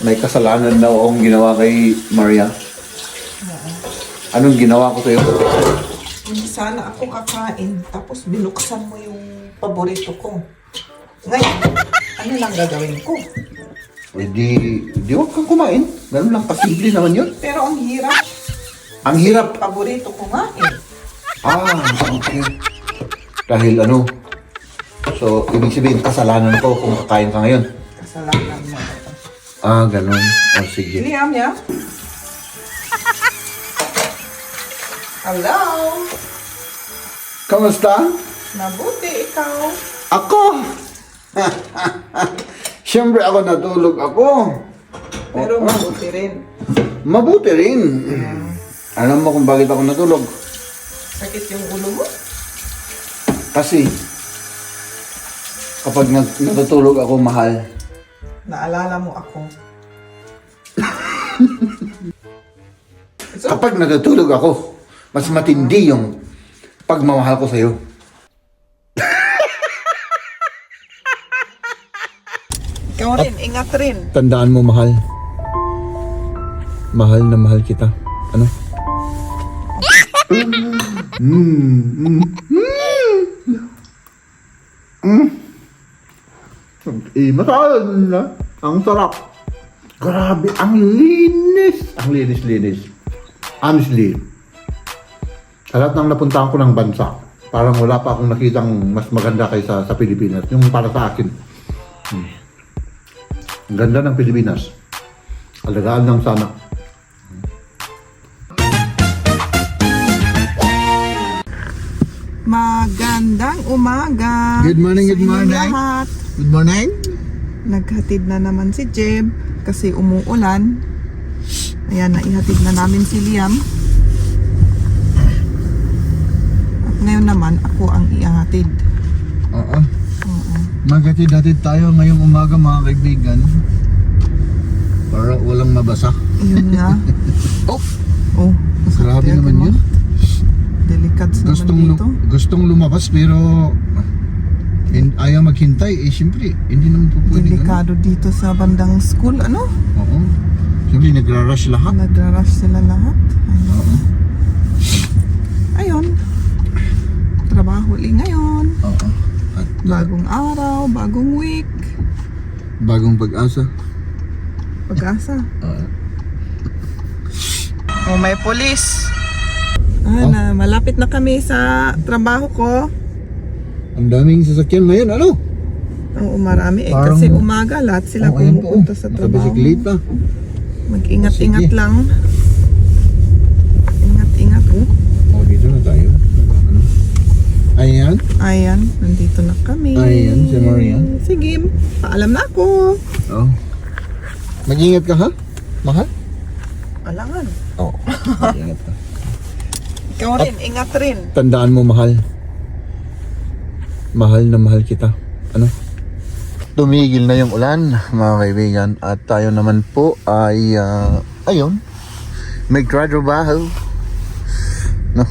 may kasalanan na akong ginawa kay Maria. Anong ginawa ko sa'yo? Hindi sana ako kakain, tapos binuksan mo yung paborito ko. Ngayon, ano lang gagawin ko? Eh di huwag kang kumain. Ganun lang, kasimple naman yun. Pero ang hirap. Ang hirap. Paborito ko nga eh. Okay. Dahil ano, so ibig sabihin kasalanan ko kung kakain ka ngayon. Kasalanan mo ito. Ganun. O sige. Liam niya. Hello? Kamusta? Mabuti ikaw. Ako! Siyempre ako natulog ako. Pero mabuti rin. Mabuti rin. Alam mo kung bakit ako natulog? Sakit yung ulo mo? Kasi kapag natutulog ako, mahal. Naalala mo ako. Kapag natutulog ako, mas matindi yung pagmamahal ko sa'yo. Ikaw rin, ingat rin. Tandaan mo, mahal. Mahal na mahal kita. Ano? Masarap na. Ang sarap. Grabe, ang linis. Ang linis. Honestly, sa lahat ng napuntahan ko ng bansa, parang wala pa akong nakitang mas maganda kaysa sa Pilipinas. Yung para sa akin. Ang ganda ng Pilipinas. Alagaan lang sana. Magandang umaga. Good morning, good sa inyong morning. lahat. Good morning. Naghatid na naman si Jeb kasi umuulan. Ayan, naihatid na namin si Liam. At ngayon naman, ako ang ihatid. Oo. Maghatid-hatid tayo ngayong umaga, mga kaibigan. Para walang mabasa. Yun nga. Oh, Oh, grabe masakit naman mo. yun. Delicats naman dito. Gustong lumabas pero ayaw maghintay. Eh, siyempre, hindi naman po pwede. Delikado dito sa bandang school. Ano? Oo. Siyempre, nagra-rush lahat. Nagra-rush sila lahat. Ayun. Oo. Ayun. Trabaho ulit ngayon. Oo. At Bagong araw, bagong week. bagong pag-asa. Pag-asa. Oo. Oh, may pulis. Na, malapit na kami sa trabaho ko. Ang daming sasakyan ngayon, ano? Oo, marami eh. Parang- Kasi umaga, lahat sila Oh, ayan po, pumupunta sa nasa trabaho. bisikleta. Mag-ingat-ingat Sige. lang. Ingat-ingat oh. Oh, dito na tayo. Ano? Ayan. Ayan, nandito na kami. Ayan, si Maria. Sige, paalam na ako. Oh. Mag-ingat ka, ha? Mahal? Alangan. Oo. Mag-ingat ka. Ikaw rin, ingat rin. Tandaan mo, mahal. Mahal na mahal kita. Ano? Tumigil na yung ulan, mga kaibigan. At tayo naman po ay, ayun, magtrabaho. No?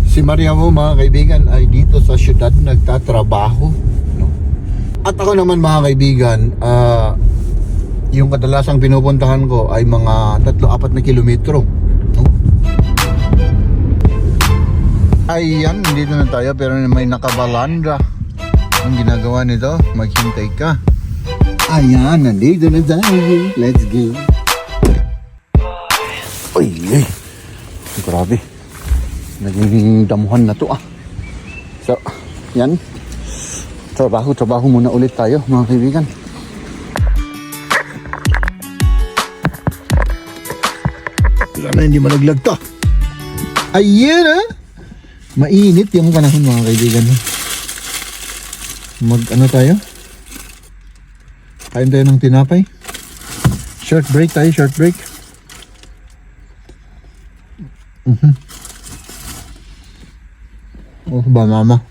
Si Maria mo, mga kaibigan, ay dito sa syudad nagtatrabaho. No? At ako naman, mga kaibigan, yung kadalasang pinupuntahan ko ay mga 3-4 na kilometro. No? Ayan, dito na tayo pero may nakabalanda. Ang ginagawa nito, maghintay ka. Ayan, nandito na tayo. Let's go. Uy, grabe. Naging damuhan na to ah. So, yan. Trabaho muna ulit tayo, mga kaibigan. Sana hindi malaglag to. Ayan ah. Mainit yung panahon, mga kaibigan. Ano tayo? Kain tayo ng tinapay. Short break tayo, short break. Oh, banana.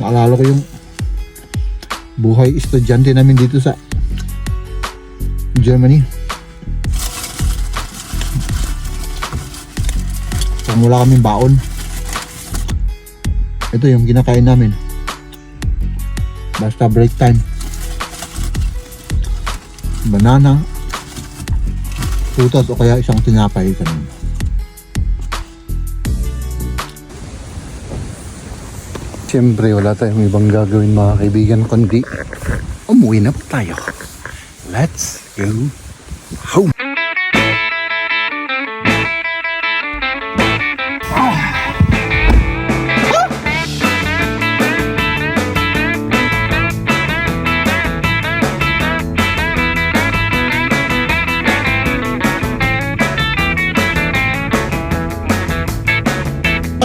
Naalala ko yung buhay estudyante namin dito sa Germany. Kung wala kaming baon, ito yung kinakain namin. Basta break time. banana, prutas o kaya isang tinapay. Ganun. Siyempre, wala tayong ibang gagawin mga kaibigan kundi umuwi na po tayo. Let's go home!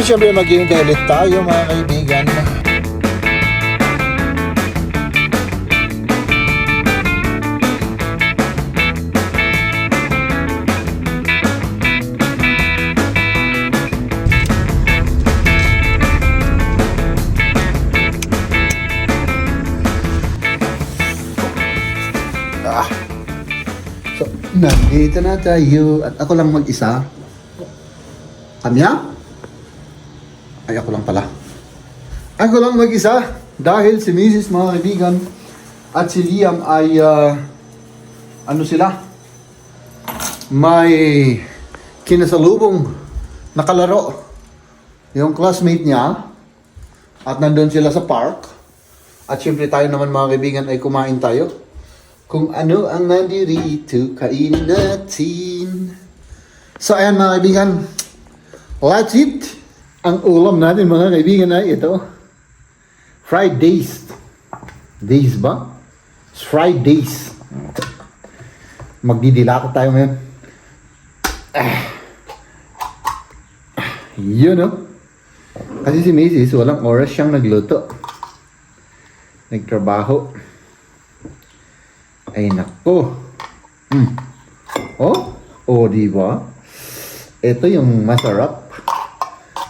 Siyempre, maghihintay ulit tayo mga kaibigan. So, nandito na tayo at ako lang mag-isa. Kanya? Ay, ako lang pala. Ako lang mag-isa dahil si Mrs. mga kaibigan at si Liam ay ano sila? May kinasalubong nakalaro yung classmate niya at nandun sila sa park. At syempre tayo naman mga kaibigan ay kumain tayo. Kung ano ang nandirito, kainin natin. So ayan mga kaibigan, let's eat. Ang ulam natin mga kaibigan ay ito. Fried days. Days ba? Fried days. Magdidilakot tayo ngayon. Yun no? Kasi si Mrs. walang oras siyang nagluto. Nagtrabaho. Ay nako. Oh, diba? Ito yung masarap.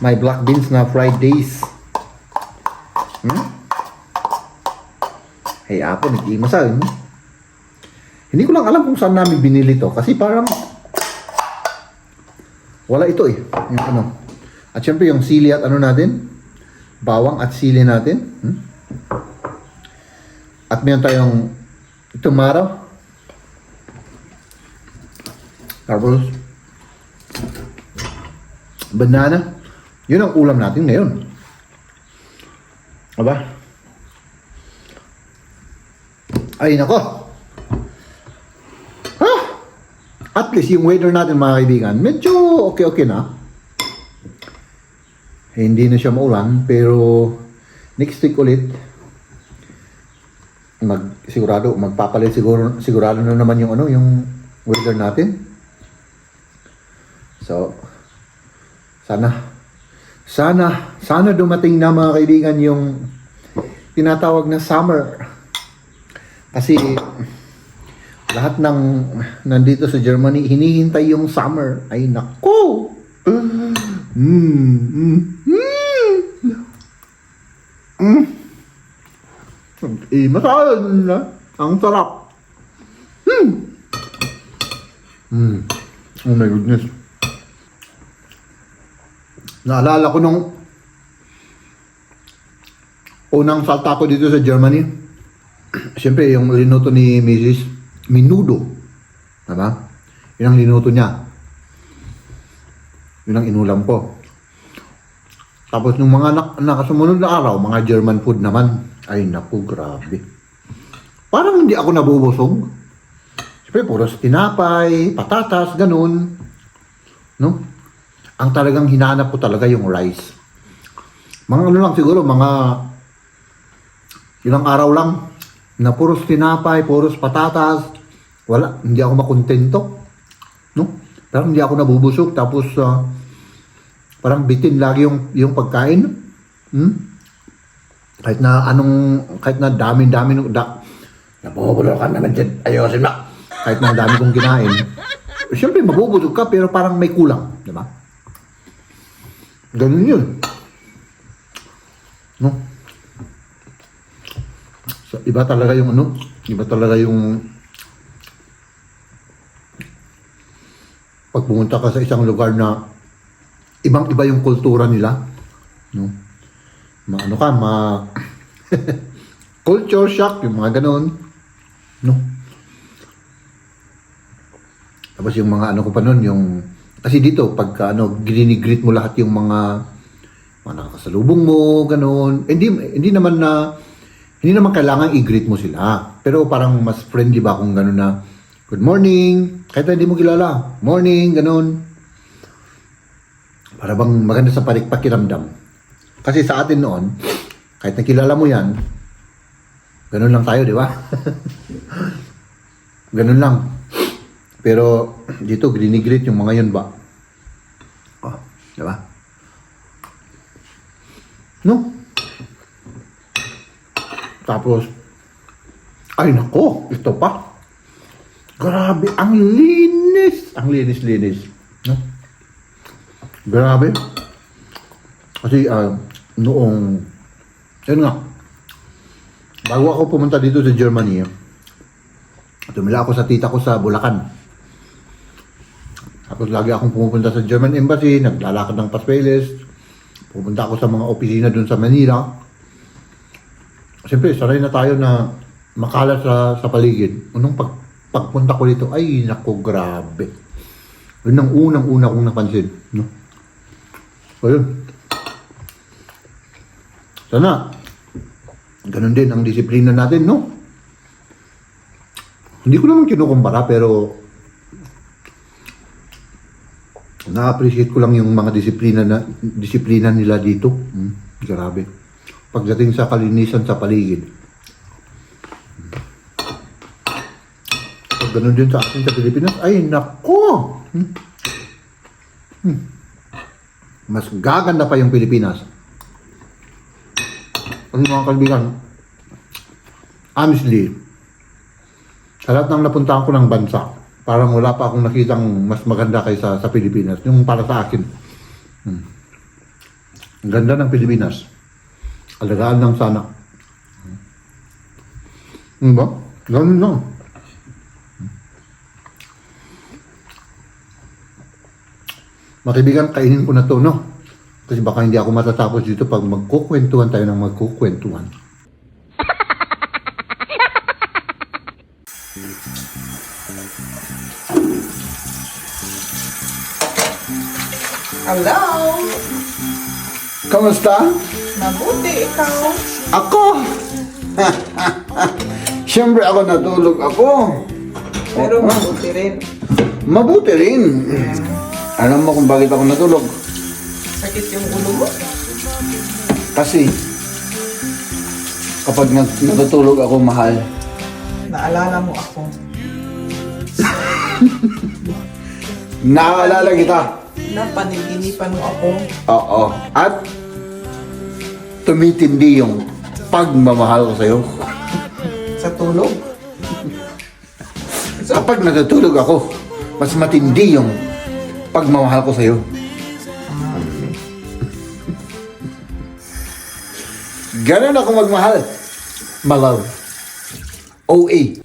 My black beans na fried days. Hey, apo, nag-imasan. Hindi ko lang alam kung saan namin binili to. Kasi parang wala ito eh. Yung ano. At syempre yung sili at ano natin. Bawang at sili natin. At meron tayong tomato. Tapos banana. Yun ang ulam natin ngayon. Aba? Ay, nako. At least yung weather natin mga kaibigan, medyo okay na. Hindi na siya maulan, pero next week ulit, magpapalit sigurado na naman yung yung weather natin. So, sana dumating na mga kaibigan yung tinatawag na summer. Kasi lahat ng nandito sa Germany hinihintay yung summer. Ay nako. Masarap na. Ang sarap. Oh my goodness. Naalala ko nung unang salta ko dito sa Germany. Siyempre, yung linuto ni Mrs. Menudo. Diba? Yun ang linuto niya. Yun ang inulam ko. Tapos nung mga nakasumunod na araw, mga German food naman. Ay naku, grabe. Parang hindi ako nabubusog. Siyempre, puros tinapay, patatas, ganun. No? Ang talagang hinanap ko talaga yung rice. Mga ano lang siguro, mga ilang araw lang na puros tinapay, puros patatas. Wala, hindi ako makontento. No? Parang hindi ako nabubusog. Tapos, parang bitin lagi yung pagkain. Kahit na dami-dami, nabubulo ka naman dyan, ayosin na. Kahit na dami kong kinain. Siyempre, mabubusog ka, pero parang may kulang. Diba? Ganun yun. No? So, iba talaga yung pag pumunta ka sa isang lugar na ibang-iba yung kultura nila. No? Culture shock, yung mga ganun. No? Tapos yung mga ano ko pa nun, yung... Kasi dito, pagka ano, grinigreet mo lahat yung mga nakakasalubong mo, ganun. Hindi naman kailangan i-greet mo sila. Pero parang mas friendly ba kung ganun na, good morning, kahit hindi mo kilala, morning, ganun. Para bang maganda sa pakiramdam. Kasi sa atin noon, kahit nakilala mo yan, ganun lang tayo, di ba? Ganun lang. Pero dito, grinigreet yung mga yun ba? Oh, di ba? No? Tapos, ay nako, ito pa. Grabe, ang linis. Ang linis. No? Grabe. Kasi, noong, yun nga, bago ako pumunta dito sa Germany, tumila ako sa tita ko sa Bulacan. Tapos lagi akong pumupunta sa German Embassy, naglalakad ng papeles, pupunta ako sa mga opisina dun sa Manila. Siyempre, sanay na tayo na makalat sa paligid. Unang pagpunta ko dito, ay nako, grabe. Yun ang unang-una kong napansin. No? So yun. Sana, ganun din ang disiplina natin, no? Hindi ko naman kinukumpara, pero na-appreciate ko lang yung mga disiplina nila dito. Grabe. Pagdating sa kalinisan sa paligid. Pag ganun din sa atin sa Pilipinas, ay nako! Mas gaganda pa yung Pilipinas. Kasi mga kaibigan, honestly, sa lahat ng napuntahan ko ng bansa, parang wala pa akong nakitang mas maganda kaysa sa Pilipinas. Yung para sa akin. Ang ganda ng Pilipinas. Alagaan lang sana. Diba? Ganun lang. Makibigan, kainin ko na to, no? Kasi baka hindi ako matatapos dito pag magkukwentuhan tayo ng magkukwentuhan. Hello? Kamusta? Mabuti, ikaw? Ako! Siyempre ako natulog ako. Pero mabuti rin. Mabuti rin. Alam mo kung bakit ako natulog? Sakit yung ulo mo? Kasi kapag natutulog ako, mahal, Naalala mo ako. naaalala kita. Napaniginipan mo ako. Oo. At tumitindi yung pagmamahal ko sa'yo. Sa tulog. Kapag natutulog ako, mas matindi yung pagmamahal ko sa'yo. Ganun ako magmahal. My love. OA.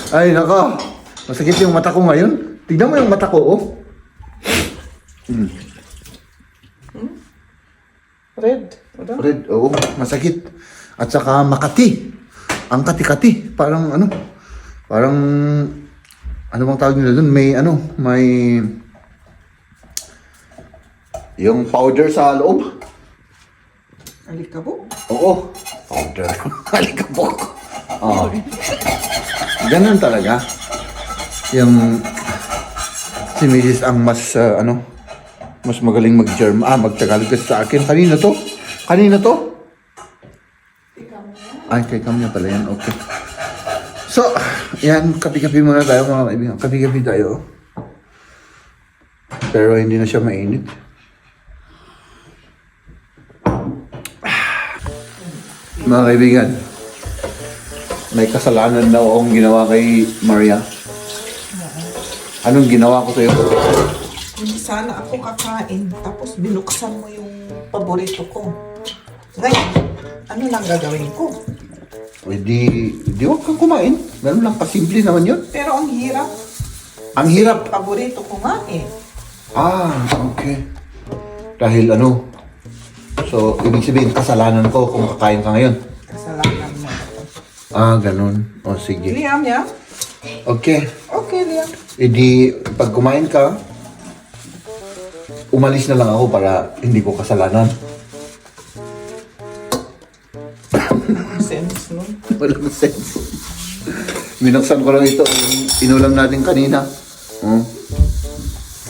Ay, nako. Masakit yung mata ko ngayon. Tignan mo yung mata ko, oh. Red. Wala? Red, oo. Masakit. At saka Makati. Ang kati-kati. Parang ano. Parang ano bang tawag nila dun? May yung powder sa loob. Alikabok. Oo. Powder. Alikabok. Oo. Ganun talaga. Yung si Mrs. ang mas mas magaling mag-Tagalog kasi sa akin. Kanina to? Ay, kay Kamya pala yan. Okay. So, yan. Kapi-kapi muna tayo mga kaibigan. Kapi-kapi tayo. Pero hindi na siya mainit. Mga kaibigan, may kasalanan na akong ginawa kay Maria. Anong ginawa ko sa'yo? Hindi sana ako kakain. Tapos binuksan mo yung paborito ko. Ngayon, ano lang gagawin ko? Di huwag kang kumain. Ganun lang, kasimple naman yun. Pero ang hirap. Ang hirap. Paborito ko nga eh. Ah, okay. Dahil So, ibig sabihin, kasalanan ko kung kakain ka ngayon. Kasalanan mo. Ah, ganun. O, sige. Liam, ya? Okay. Okay, Liam. Edi, pag kumain ka, umalis na lang ako para hindi ko kasalanan. Sense nun. Walang sense. Minaksan ko lang ito. Inulam natin kanina.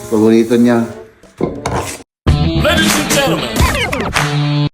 Paborito niya. Ladies and gentlemen,